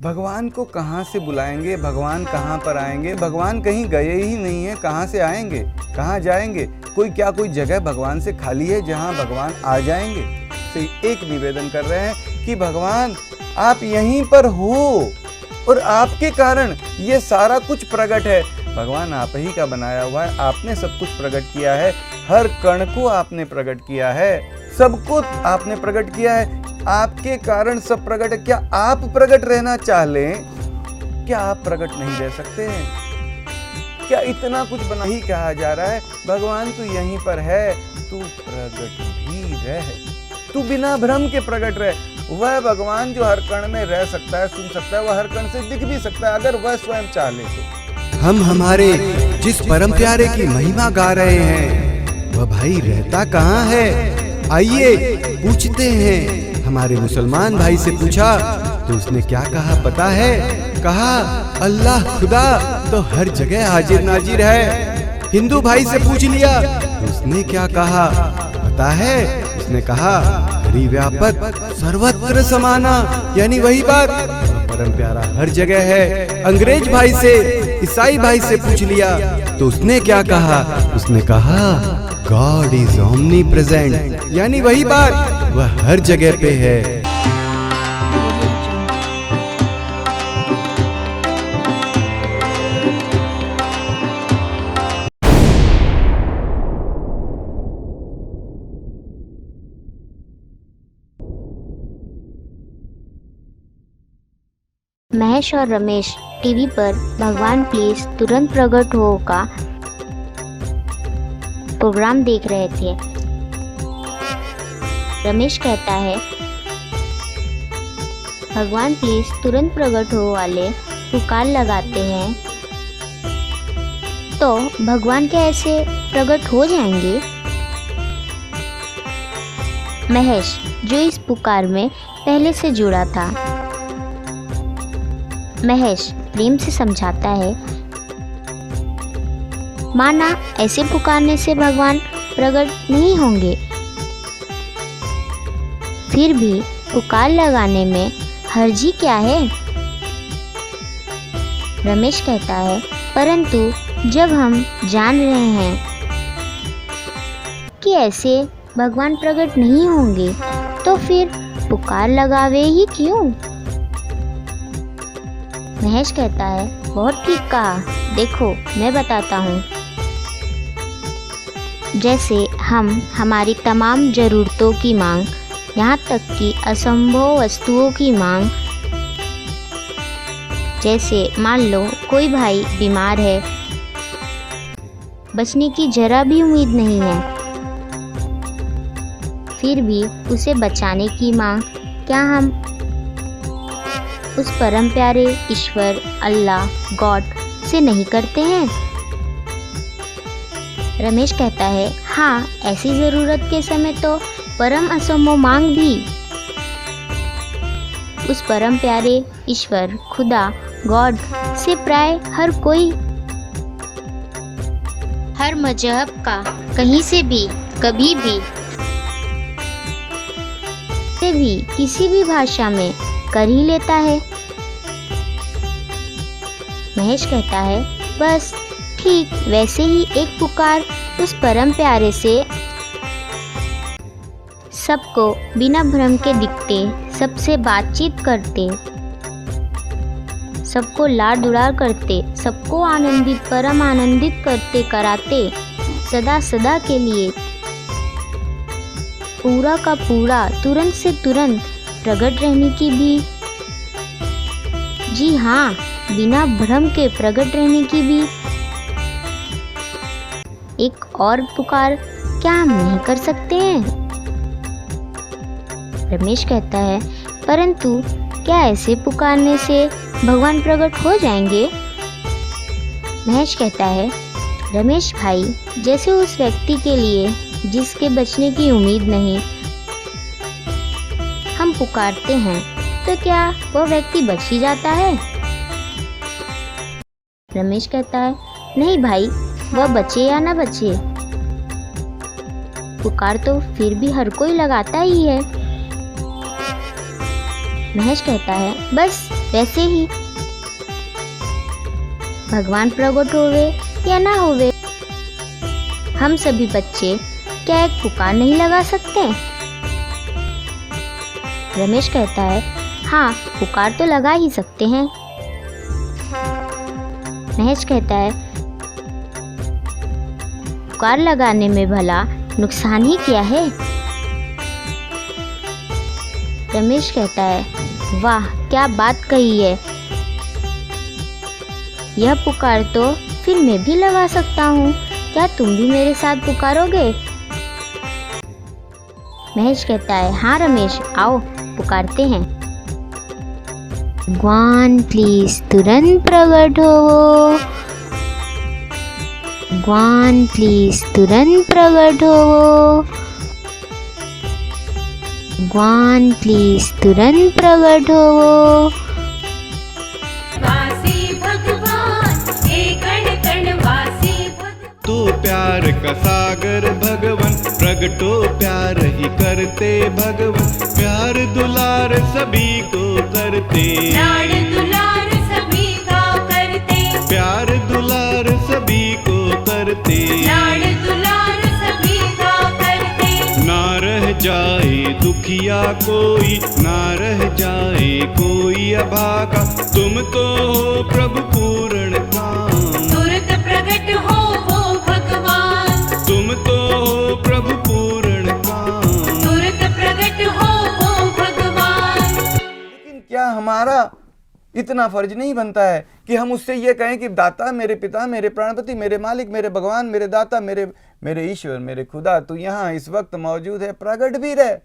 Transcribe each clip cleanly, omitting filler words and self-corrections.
भगवान को कहाँ से बुलाएंगे, भगवान कहाँ पर आएंगे, भगवान कहीं गए ही नहीं है, कहाँ से आएंगे, कहाँ जाएंगे? कोई जगह भगवान से खाली है जहाँ भगवान आ जाएंगे? से एक निवेदन कर रहे हैं कि भगवान आप यहीं पर हो और आपके कारण ये सारा कुछ प्रकट है। भगवान आप ही का बनाया हुआ है, आपने सब कुछ प्रकट किया है, हर कण को आपने प्रकट किया है, सबको आपने प्रकट किया है, आपके कारण सब प्रकट है। क्या आप प्रकट रहना चाह लें? क्या आप प्रकट नहीं रह सकते हैं? क्या इतना कुछ बना ही कहा जा रहा है? भगवान तू यहीं पर है, तू प्रकट भी रह, तू बिना भ्रम के प्रकट रह। वह भगवान जो हर कण में रह सकता है, सुन सकता है, वह हर कण से दिख भी सकता है अगर वह स्वयं चाह ले तो। हम हमारे जिस परम प्यारे की महिमा गा रहे हैं वह भाई रहता कहाँ है? आइए पूछते हैं। हमारे मुसलमान भाई से पूछा तो उसने क्या कहा पता है? कहा अल्लाह खुदा तो हर जगह हाजिर नाजिर है। हिंदू भाई से पूछ लिया तो उसने क्या कहा पता है? उसने कहा हरि व्यापक सर्वत्र समाना, यानी वही बात, परम प्यारा हर जगह है। अंग्रेज भाई से, ईसाई भाई से पूछ लिया तो उसने क्या कहा? उसने कहा गॉड इज ओमनी प्रेजेंट, यानी वही बात, वह हर जगह पे है। महेश और रमेश टीवी पर भगवान प्लीज तुरंत प्रकट हो का प्रोग्राम देख रहे थे। रमेश कहता है भगवान प्लीज तुरंत प्रकट हो वाले पुकार लगाते हैं तो भगवान क्या ऐसे प्रकट हो जाएंगे? महेश जो इस पुकार में पहले से जुड़ा था, महेश प्रेम से समझाता है माना ऐसे पुकारने से भगवान प्रकट नहीं होंगे, फिर भी पुकार लगाने में हर्जी क्या है? रमेश कहता है परंतु जब हम जान रहे हैं कि ऐसे भगवान प्रकट नहीं होंगे तो फिर पुकार लगावे ही क्यों? महेश कहता है बहुत ठीक कहा, देखो मैं बताता हूँ। जैसे हम हमारी तमाम ज़रूरतों की मांग, यहाँ तक कि असंभव वस्तुओं की मांग, जैसे मान लो कोई भाई बीमार है, बचने की जरा भी उम्मीद नहीं है, फिर भी उसे बचाने की मांग क्या हम उस परम प्यारे ईश्वर अल्लाह गॉड से नहीं करते हैं? रमेश कहता है हाँ, ऐसी ज़रूरत के समय तो परम असंभव मांग भी उस परम प्यारे ईश्वर खुदा गॉड से प्राय हर कोई, हर मजहब का, कहीं से भी, कभी भी, किसी भी भाषा में कर ही लेता है। महेश कहता है बस ठीक वैसे ही एक पुकार उस परम प्यारे से सबको बिना भ्रम के दिखते, सबसे बातचीत करते, सबको लाड दुलार करते, सबको आनंदित परम आनंदित करते कराते, सदा सदा के लिए पूरा का पूरा तुरंत से तुरंत प्रकट रहने की भी, जी हाँ, बिना भ्रम के प्रकट रहने की भी एक और पुकार क्या हम नहीं कर सकते हैं? रमेश कहता है परंतु क्या ऐसे पुकारने से भगवान प्रकट हो जाएंगे? महेश कहता है रमेश भाई, जैसे उस व्यक्ति के लिए जिसके बचने की उम्मीद नहीं हम पुकारते हैं तो क्या वह व्यक्ति बच ही जाता है? रमेश कहता है नहीं भाई, वह बचे या ना बचे, पुकार तो फिर भी हर कोई लगाता ही है। महेश कहता है, बस वैसे ही। भगवान प्रकट होवे या ना होवे, हम सभी बच्चे क्या एक पुकार नहीं लगा सकते? रमेश कहता है, हाँ, पुकार तो लगा ही सकते हैं। महेश कहता है, पुकार लगाने में भला नुकसान ही क्या है? रमेश कहता है, वाह, क्या बात कही है। यह पुकार तो फिर मैं भी लगा सकता हूँ। क्या तुम भी मेरे साथ पुकारोगे? महेश कहता है, हाँ रमेश, आओ पुकारते हैं। भगवान प्लीज तुरंत प्रकट होवो। भगवान प्लीज तुरंत प्रकट होवो। भगवान प्लीज तुरंत प्रकट होवो। तो प्यार का सागर भगवन, प्रगटो प्यार ही करते भगवन। प्यार दुलार सभी को करते, लाड़ दुलार सभी का करते, प्यार दुलार सभी को करते। लाड़ दुलार सभी का करते। ना रह जाए दुखिया कोई, ना रह जाए कोई अभागा। तुम तो हो प्रभु पूर्ण काम, तुरंत प्रकट हो वो भगवान। तुम तो हो प्रभु पूर्ण काम। तुरंत प्रकट हो वो भगवान। लेकिन क्या हमारा इतना फर्ज नहीं बनता है कि हम उससे ये कहें कि दाता, मेरे पिता, मेरे प्राणपति, मेरे मालिक, मेरे भगवान, मेरे दाता, मेरे ईश्वर, मेरे खुदा, तू यहाँ इस वक्त मौजूद है, प्रकट भी रहे।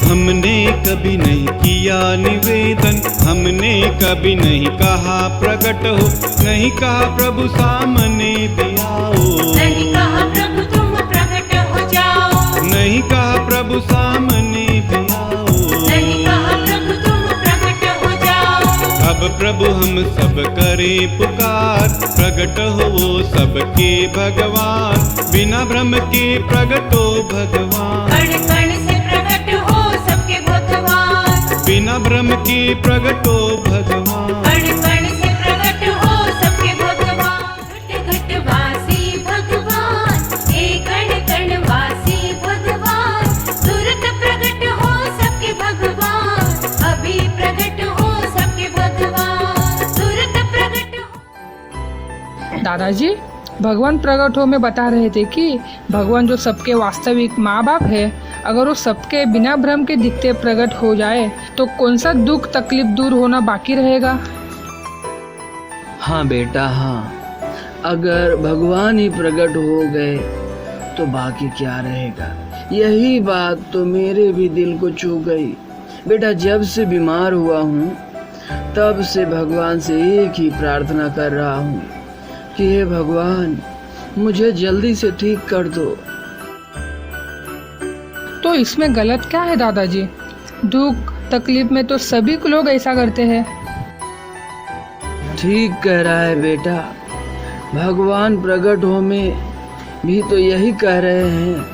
हमने कभी नहीं किया निवेदन, हमने कभी नहीं कहा प्रकट हो, नहीं कहा प्रभु सामने भी आओ, नहीं कहा प्रभु तुम प्रकट हो जाओ, नहीं कहा प्रभु सामने भी आओ, नहीं कहा प्रभु तुम प्रकट हो जाओ। अब प्रभु हम सब करें पुकार, प्रकट हो वो सबके भगवान। बिना भ्रम के प्रगटो भगवान, कण कण से प्रकट हो सबके भगवान। बिना भ्रम के प्रगटो भगवान। कण कण से प्रकट हो सबके भगवान। घट घट वासी भगवान, हे कण कण वासी भगवान। तुरंत प्रकट हो सबके भगवान, अभी प्रकट हो सबके भगवान। तुरंत प्रकट हो। दादाजी, भगवान प्रकट हो में बता रहे थे कि भगवान जो सबके वास्तविक माँ बाप है, अगर वो सबके बिना भ्रम के दिखते प्रकट हो जाए तो कौन सा दुख तकलीफ दूर होना बाकी रहेगा? हाँ बेटा, हाँ, अगर भगवान ही प्रकट हो गए तो बाकी क्या रहेगा। यही बात तो मेरे भी दिल को छू गई। बेटा, जब से बीमार हुआ हूँ तब से भगवान से एक ही प्रार्थना कर रहा हूँ कि हे भगवान, मुझे जल्दी से ठीक कर दो। तो इसमें गलत क्या है दादाजी? दुख तकलीफ में तो सभी लोग ऐसा करते हैं। ठीक कह रहा है बेटा, भगवान प्रकट हो में भी तो यही कह रहे हैं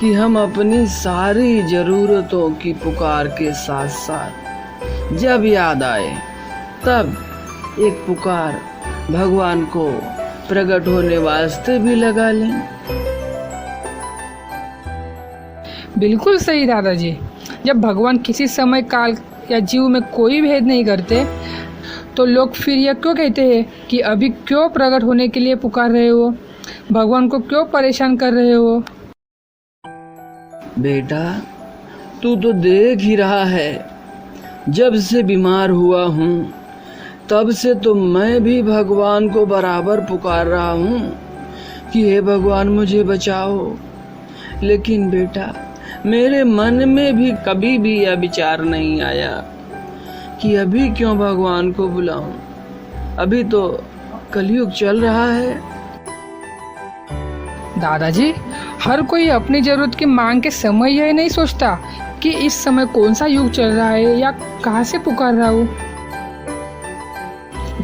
कि हम अपनी सारी जरूरतों की पुकार के साथ साथ जब याद आए तब एक पुकार भगवान को प्रकट होने वास्ते भी लगा लें। बिल्कुल सही दादाजी। जब भगवान किसी समय काल या जीव में कोई भेद नहीं करते तो लोग फिर यह क्यों कहते हैं कि अभी क्यों प्रकट होने के लिए पुकार रहे हो, भगवान को क्यों परेशान कर रहे हो? बेटा, तू तो देख ही रहा है, जब से बीमार हुआ हूँ तब से तो मैं भी भगवान को बराबर पुकार रहा हूँ कि हे भगवान मुझे बचाओ। लेकिन बेटा, मेरे मन में भी कभी भी यह विचार नहीं आया कि अभी क्यों भगवान को बुलाऊं। अभी तो कलयुग चल रहा है। दादाजी, हर कोई अपनी जरूरत की मांग के समय यह नहीं सोचता कि इस समय कौन सा युग चल रहा है या कहाँ से पुकार रहा हूँ।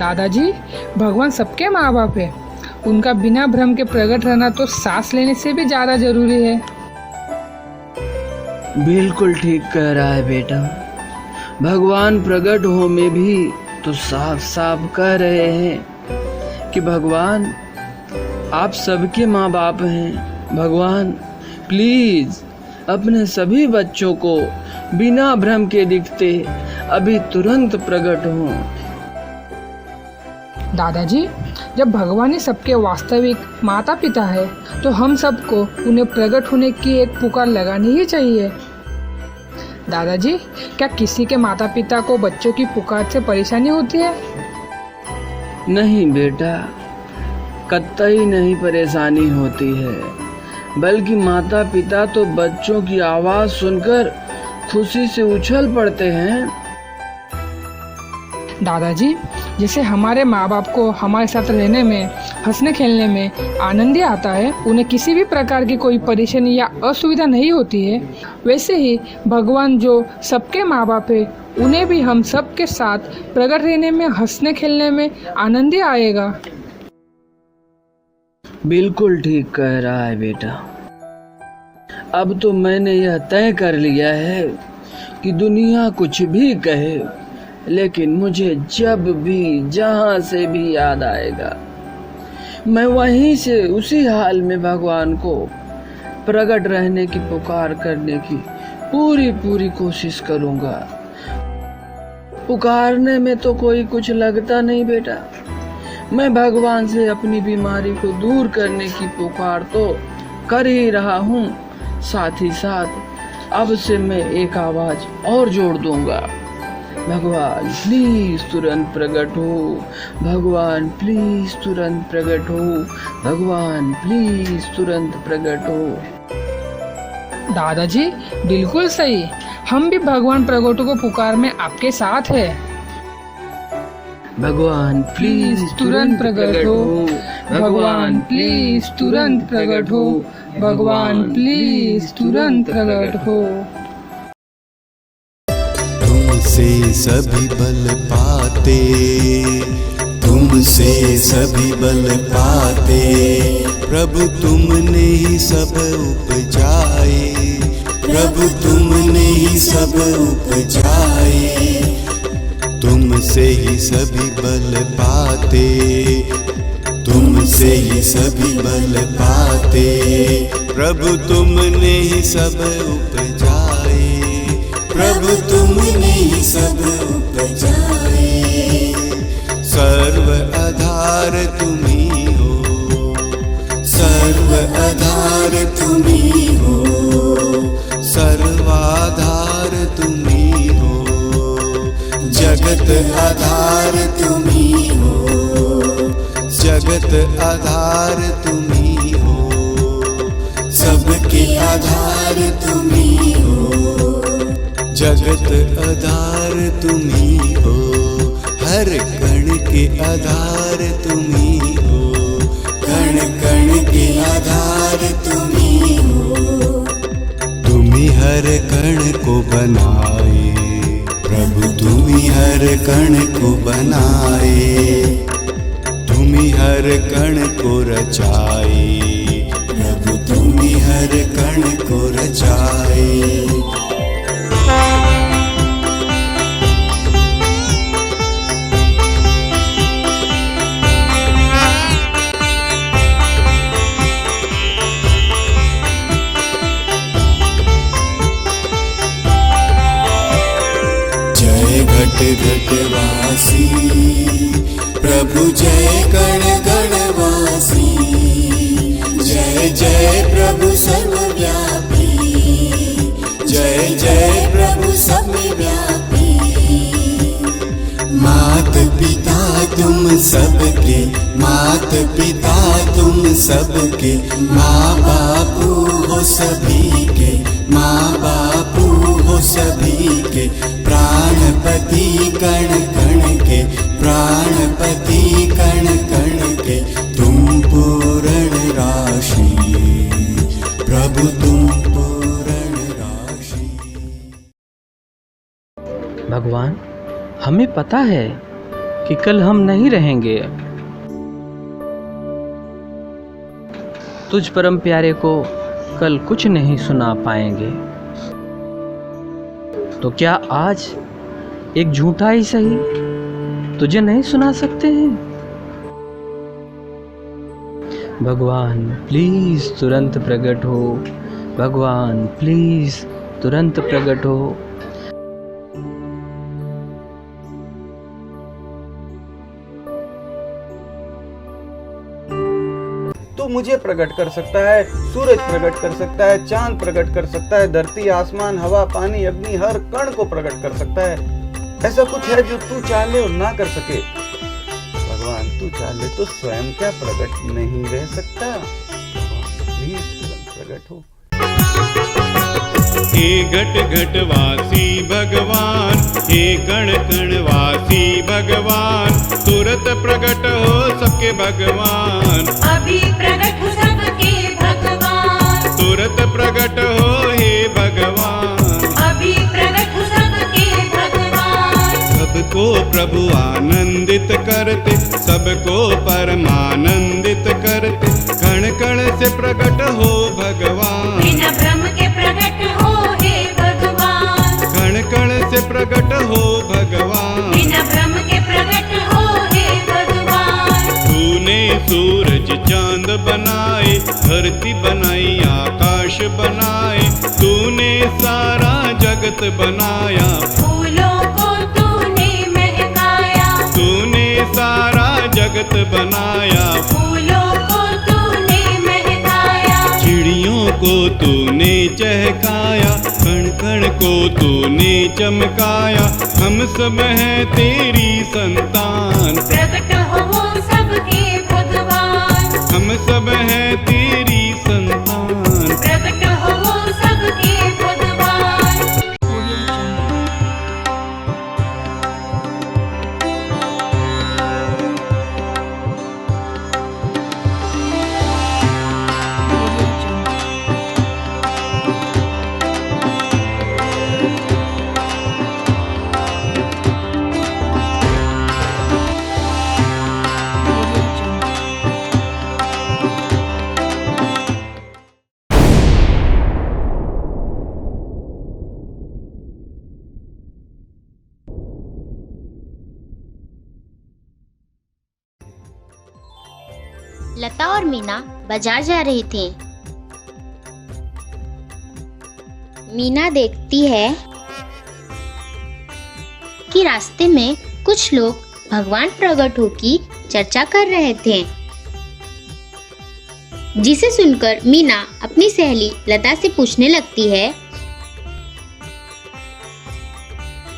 दादाजी, भगवान सबके माँ बाप है। उनका बिना भ्रम के प्रकट रहना तो सांस लेने से भी ज़्यादा जरूरी है। बिल्कुल ठीक कह रहा है बेटा। भगवान प्रकट हो में भी तो साफ साफ कह रहे हैं कि भगवान आप सबके माँ बाप हैं। भगवान प्लीज अपने सभी बच्चों को बिना भ्रम के दिखते अभी तुरंत प्रकट हों। दादाजी, जब भगवान ही सबके वास्तविक माता पिता है तो हम सबको उन्हें प्रकट होने की एक पुकार लगानी ही चाहिए। दादाजी, क्या किसी के माता पिता को बच्चों की पुकार से परेशानी होती है? नहीं बेटा, कतई नहीं परेशानी होती है, बल्कि माता पिता तो बच्चों की आवाज़ सुनकर खुशी से उछल पड़ते हैं। दादाजी, जैसे हमारे माँ बाप को हमारे साथ रहने में, हंसने खेलने में आनंद ही आता है, उन्हें किसी भी प्रकार की कोई परेशानी या असुविधा नहीं होती है, वैसे ही भगवान जो सबके माँ बाप है उन्हें भी हम सबके साथ प्रकट रहने में, हंसने खेलने में आनंद ही आएगा। बिल्कुल ठीक कह रहा है बेटा। अब तो मैंने यह तय कर लिया है कि दुनिया कुछ भी कहे, लेकिन मुझे जब भी जहां से भी याद आएगा, मैं वहीं से उसी हाल में भगवान को प्रकट रहने की पुकार करने की पूरी कोशिश करूंगा। पुकारने में तो कोई कुछ लगता नहीं बेटा। मैं भगवान से अपनी बीमारी को दूर करने की पुकार तो कर ही रहा हूँ, साथ ही साथ अब से मैं एक आवाज और जोड़ दूंगा, भगवान प्लीज तुरंत प्रकट हो, भगवान प्लीज तुरंत प्रकट हो, भगवान प्लीज तुरंत प्रकट हो। दादाजी, बिल्कुल सही। हम भी भगवान प्रकट को पुकार में आपके साथ है। भगवान प्लीज तुरंत प्रकट हो, भगवान प्लीज तुरंत प्रकट हो, भगवान प्लीज तुरंत प्रकट हो। तुमसे सभी बल पाते, तुमसे सभी बल पाते, प्रभु तुमने ही सब उपजाए, प्रभु तुमने ही सब उपजाए। तुमसे ही सभी बल पाते, तुमसे ही सभी बल पाते, प्रभु तुमने ही सब उपजाए, प्रभु तुमने ही सब उपजाए। सर्व आधार तुम्ही हो, सर्व आधार तुम्ही हो, सर्वाधार तुम्ही हो, जगत आधार तुम्ही हो, जगत आधार तुम्ही हो, सबके आधार तुम्ही हो, जगत आधार तुम्ही हो, हर कण के आधार तुम्ही हो, कण कण के आधार तुम्ही हो। तुम्ही हर कण को बनाए, प्रभु तुम्ही हर कण को बनाए, तुम्ही हर कण को रचाए, प्रभु तुम्ही हर कण को रचाए। जय घट घट वासी, प्रभु जय गण गणवासी, जय जय प्रभु सर्वव्यापी, जय जय प्रभु सर्वव्यापी। मात पिता तुम सबके, मात पिता तुम सबके, माँ बापू हो सभी के, माँ बापू हो सभी के, प्राणपति कण कण के, प्राणपति कण कण के, तुम पूर्ण राशि, प्रभु तुम पूर्ण राशि। भगवान, हमें पता है कि कल हम नहीं रहेंगे। तुझ परम प्यारे को कल कुछ नहीं सुना पाएंगे। तो क्या आज एक झूठा ही सही तुझे नहीं सुना सकते हैं? भगवान प्लीज तुरंत प्रकट हो, भगवान प्लीज तुरंत प्रकट हो। तो मुझे प्रकट कर सकता है, सूरज प्रकट कर सकता है, चांद प्रकट कर सकता है, धरती, आसमान, हवा, पानी, अग्नि, हर कण को प्रकट कर सकता है। ऐसा कुछ है जो तू चाह ले और ना कर सके? भगवान तू चाह ले तो स्वयं क्या प्रकट नहीं रह सकता? प्लीज तुरंत प्रकट हो। हे घट घट वासी भगवान, हे कण कण वासी भगवान, तुरंत प्रकट हो सबके भगवान। अभी प्रकट हो सबके भगवान, तुरंत प्रकट हो हे भगवान। अभी प्रकट हो सबके भगवान। सबको प्रभु आनंदित करते, सबको परमानंदित करते, कण कण से प्रकट हो भगवान। बिना भ्रम के प्रकट हो हे भगवान, कण कण से प्रकट हो भगवान। बिना भ्रम के प्रकट हो हे भगवान। तूने सूरज चांद बनाए, धरती बनाई, आकाश बनाए, तूने सारा जगत बनाया। फूलों को तूने महकाया, तूने सारा जगत बनाया। फूलों को तूने महकाया। चिड़ियों को तूने चहकाया, कण कण को तूने चमकाया, हम सब हैं तेरी संतान। प्रकट हो वो सबके भगवान, हम सब हैं तेरी संतान। प्रकट हो वो सबके भगवान। लता और मीना बाजार जा रही थी। मीना देखती है कि रास्ते में कुछ लोग भगवान प्रकट हो की चर्चा कर रहे थे, जिसे सुनकर मीना अपनी सहेली लता से पूछने लगती है,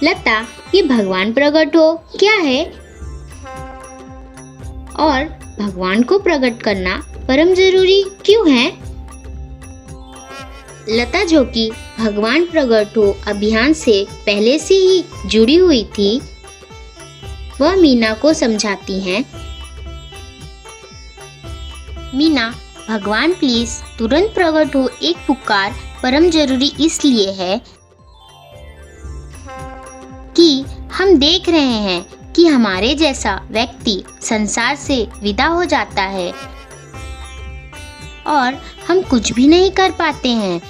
लता ये भगवान प्रकट हो क्या है और भगवान को प्रकट करना परम जरूरी क्यों है? लता जो कि भगवान प्रकट हो अभियान से पहले से ही जुड़ी हुई थी, वह मीना को समझाती हैं, मीना भगवान प्लीज तुरंत प्रकट हो, एक पुकार परम जरूरी इसलिए है कि हम देख रहे हैं कि हमारे जैसा व्यक्ति संसार से विदा हो जाता है और हम कुछ भी नहीं कर पाते हैं।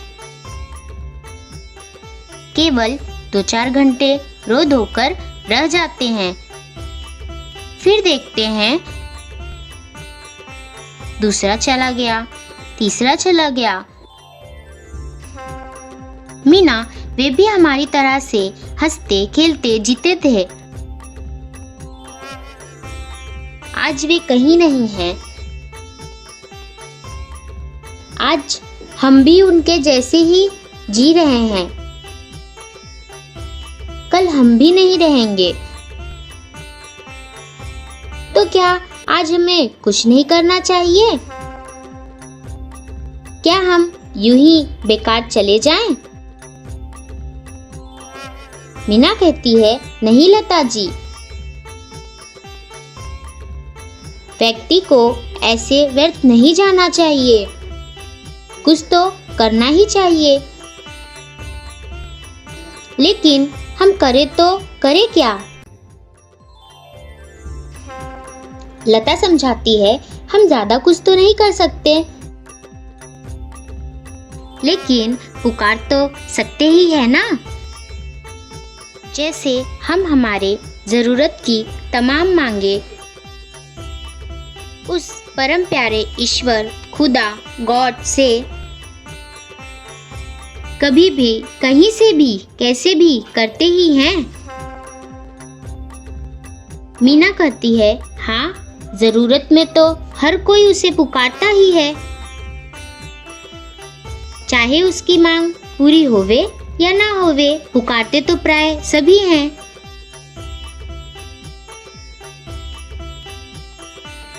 केवल 2-4 घंटे रो धोकर रह जाते हैं, फिर देखते हैं दूसरा चला गया, तीसरा चला गया। मीना वे भी हमारी तरह से हंसते खेलते जीते थे, आज वे कहीं नहीं हैं। आज हम भी उनके जैसे ही जी रहे हैं, कल हम भी नहीं रहेंगे। तो क्या आज हमें कुछ नहीं करना चाहिए? क्या हम यूं ही बेकार चले जाएं? मीना कहती है, नहीं लता जी, व्यक्ति को ऐसे व्यर्थ नहीं जाना चाहिए, कुछ तो करना ही चाहिए। लेकिन हम करें तो करें क्या? लता समझाती है, हम ज्यादा कुछ तो नहीं कर सकते, लेकिन पुकार तो सकते ही है ना। जैसे हम हमारे जरूरत की तमाम मांगे उस परम प्यारे ईश्वर खुदा गॉड से कभी भी, कहीं से भी, कैसे भी करते ही हैं। मीना कहती है, हाँ, जरूरत में तो हर कोई उसे पुकारता ही है, चाहे उसकी मांग पूरी होवे या ना होवे, पुकारते तो प्राय सभी हैं।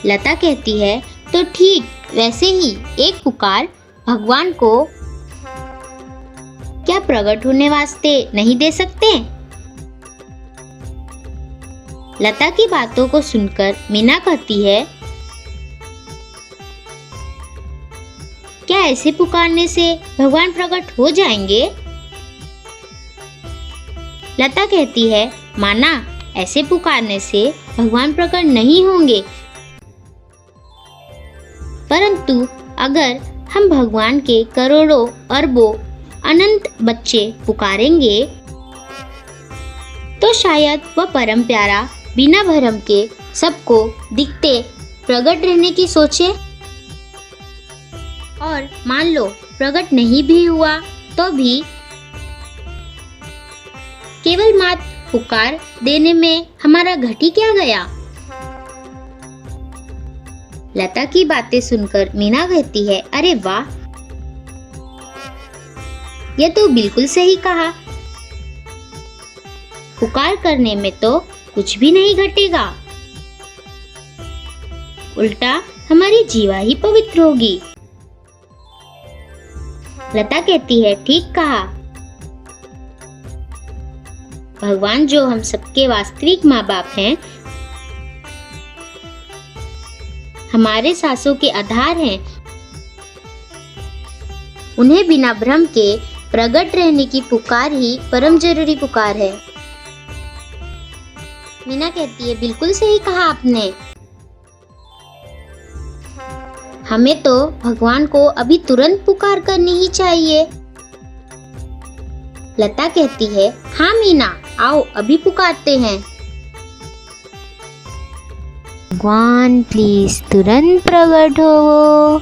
लता कहती है, तो ठीक वैसे ही एक पुकार भगवान को क्या प्रकट होने वास्ते नहीं दे सकते? लता की बातों को सुनकर मीना कहती है, क्या ऐसे पुकारने से भगवान प्रकट हो जाएंगे? लता कहती है, माना ऐसे पुकारने से भगवान प्रकट नहीं होंगे, परंतु अगर हम भगवान के करोड़ों अरबों अनंत बच्चे पुकारेंगे तो शायद वह परम प्यारा बिना भरम के सबको दिखते प्रकट रहने की सोचे, और मान लो प्रकट नहीं भी हुआ तो भी केवल मात्र पुकार देने में हमारा घटी क्या गया? लता की बातें सुनकर मीना कहती है, अरे वाह, यह तो बिल्कुल सही कहा। पुकार करने में तो कुछ भी नहीं घटेगा, उल्टा हमारी जीवा ही पवित्र होगी। लता कहती है, ठीक कहा। भगवान जो हम सबके वास्तविक माँ बाप हैं, हमारे सांसों के आधार हैं, उन्हें बिना भ्रम के प्रकट रहने की पुकार ही परम जरूरी पुकार है। मीना कहती है, बिल्कुल सही कहा आपने। हमें तो भगवान को अभी तुरंत पुकार करनी ही चाहिए। लता कहती है, हाँ मीना, आओ अभी पुकारते हैं। भगवान प्लीज तुरंत प्रकट होवो,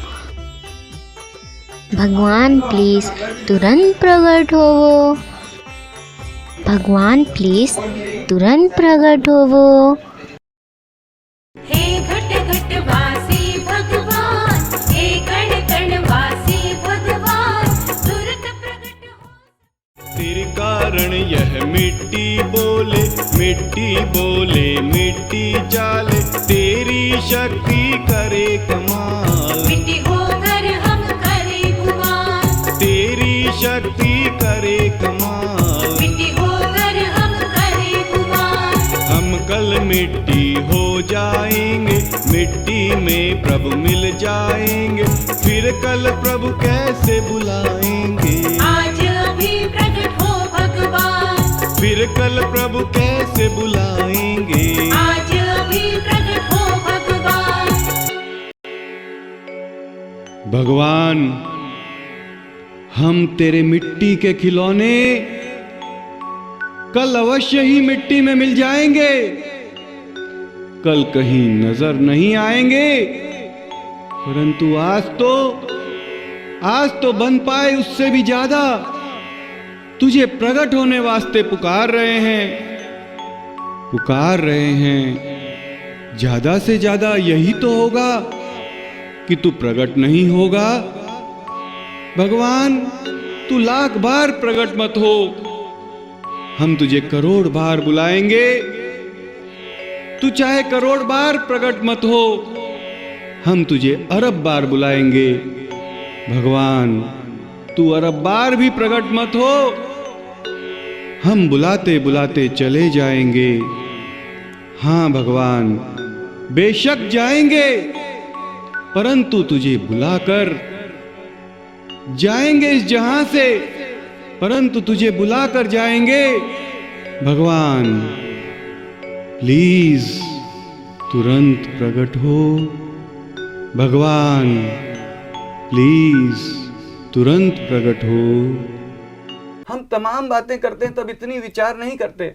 भगवान प्लीज तुरंत प्रकट होवो, भगवान प्लीज तुरंत प्रकट होवो। हे घट घट वासी भगवान, हे कण कण वासी भगवान, तुरंत प्रकट हो। तेरे कारण यह मिट्टी बोले, मिट्टी बोले, मिट्टी चाले, तेरी शक्ति करे कमाल। मिट्टी होकर हम करे गुमान, तेरी शक्ति करे कमाल। मिट्टी होकर हम करे गुमान। हम कल मिट्टी हो जाएंगे, मिट्टी में प्रभु मिल जाएंगे, फिर कल प्रभु कैसे बुलाएंगे? आज अभी प्रकट हो भगवान, फिर कल प्रभु कैसे बुलाएंगे? आज अभी प्रकट हो भगवान। भगवान, हम तेरे मिट्टी के खिलौने कल अवश्य ही मिट्टी में मिल जाएंगे, कल कहीं नजर नहीं आएंगे, परंतु आज तो बन पाए उससे भी ज्यादा तुझे प्रकट होने वास्ते पुकार रहे हैं। ज्यादा से ज्यादा यही तो होगा कि तू प्रकट नहीं होगा। भगवान, तू लाख बार प्रकट मत हो, हम तुझे करोड़ बार बुलाएंगे, तू चाहे करोड़ बार प्रकट मत हो, हम तुझे अरब बार बुलाएंगे। भगवान, तू अरब बार भी प्रकट मत हो, हम बुलाते बुलाते चले जाएंगे। हाँ भगवान, बेशक जाएंगे, परंतु तुझे बुलाकर जाएंगे इस जहां से, परंतु तुझे बुलाकर जाएंगे। भगवान प्लीज तुरंत प्रकट हो। भगवान प्लीज तुरंत प्रकट हो। हम तमाम बातें करते हैं तब इतनी विचार नहीं करते,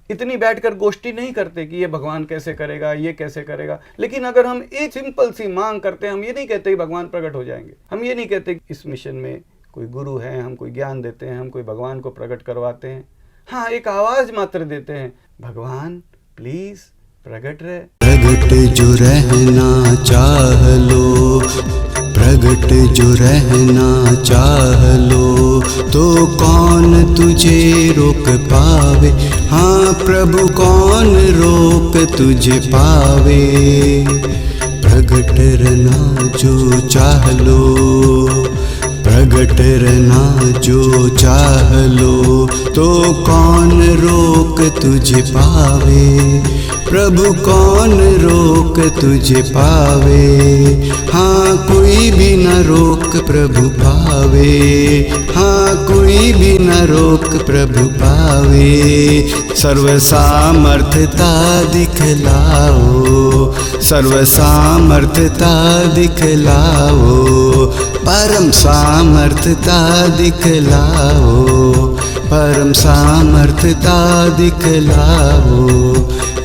इतनी बैठकर गोष्ठी नहीं करते कि ये भगवान कैसे करेगा, ये कैसे करेगा। लेकिन अगर हम एक सिंपल सी मांग करते हैं, हम ये नहीं कहते कि भगवान प्रकट हो जाएंगे, हम ये नहीं कहते कि इस मिशन में कोई गुरु है, हम कोई ज्ञान देते हैं, हम कोई भगवान को प्रकट करवाते हैं। हाँ, एक आवाज मात्र देते हैं, भगवान प्लीज प्रकट रहे। प्रगट जो रहना चाह लो, प्रगट जो रहना चाह लो, तो कौन तुझे रोक पावे। हाँ प्रभु कौन रोक तुझे पावे। प्रगट रहना जो चाह लो, प्रगट रहना जो चाह लो, तो कौन रोक तुझे पावे। प्रभु कौन रोक तुझे पावे। हाँ कोई भी न रोक प्रभु पावे। हाँ कोई भी न रोक प्रभु पावे। सर्व सामर्थ्यता दिखलाओ, सर्व सामर्थ्यता दिखलाओ, परम सामर्थ्यता दिखलाओ, परम सामर्थ्यता दिखलाओ।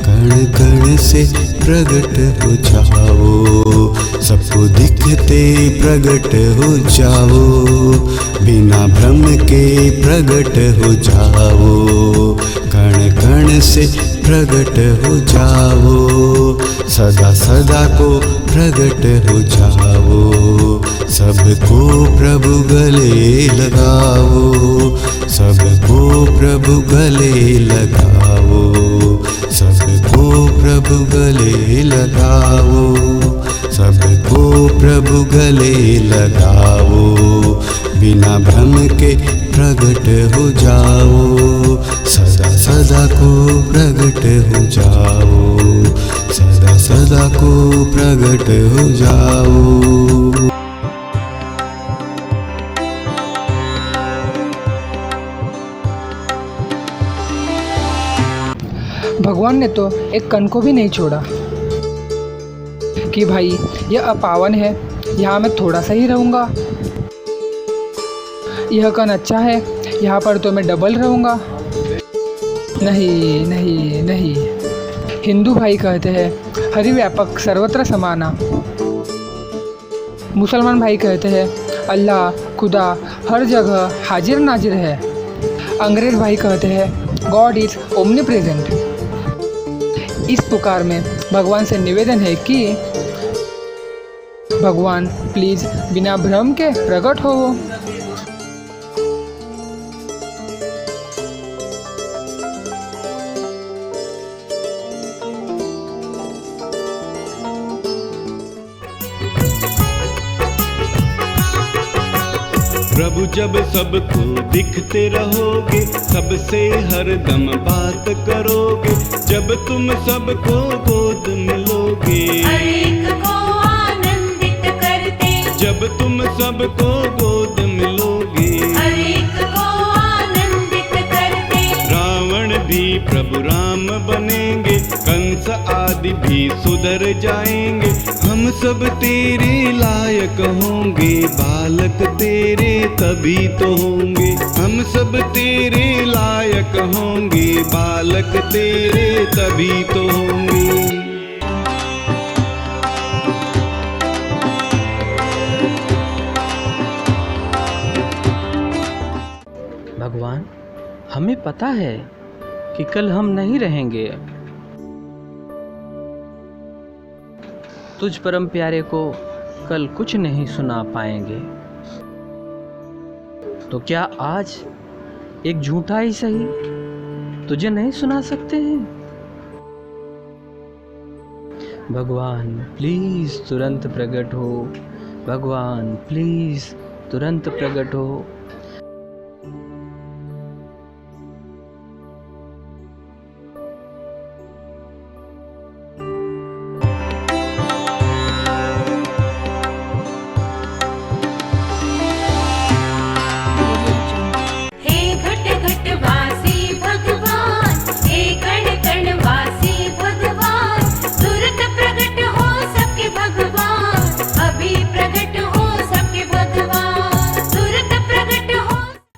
कण कण से प्रगट हो जाओ, सबको दिखते प्रगट हो जाओ, बिना भ्रम के प्रगट हो जाओ। कण कण से प्रगट हो जाओ, सदा सदा को प्रगट हो जाओ। सबको प्रभु गले लगाओ, सबको प्रभु गले लगाओ, सबको प्रभु गले लगाओ, सबको प्रभु गले लगाओ। बिना भ्रम के प्रगट हो जाओ, सदा सदा को प्रगट हो जाओ, सदा सदा को प्रगट हो जाओ। भगवान ने तो एक कण को भी नहीं छोड़ा कि भाई यह अपावन है, यहाँ मैं थोड़ा सा ही रहूँगा। यह कण अच्छा है, यहाँ पर तो मैं डबल रहूँगा। नहीं नहीं नहीं, हिंदू भाई कहते हैं हरि व्यापक सर्वत्र समाना। मुसलमान भाई कहते हैं अल्लाह खुदा हर जगह हाजिर नाजिर है। अंग्रेज भाई कहते हैं गॉड इज़ ओमनी प्रेजेंट। इस पुकार में भगवान से निवेदन है कि भगवान प्लीज़ बिना भ्रम के प्रकट हो। प्रभु जब सबको दिखते रहोगे, सबसे हरदम बात करोगे, जब तुम सबको गोद मिलोगे, हर एक को आनंदित करते, जब तुम सबको गोद मिलोगे, हर एक को आनंदित करते। रावण भी प्रभु राम बनेंगे, कंस आदि भी सुधर जाएंगे, हम सब तेरे लायक होंगे, बालक तेरे तभी तो होंगे, हम सब तेरे लायक होंगे, बालक तेरे तभी तो होंगे। भगवान हमें पता है कि कल हम नहीं रहेंगे। तुझ परम प्यारे को कल कुछ नहीं सुना पाएंगे, तो क्या आज एक झूठा ही सही तुझे नहीं सुना सकते हैं। भगवान प्लीज तुरंत प्रकट हो, भगवान प्लीज तुरंत प्रकट हो।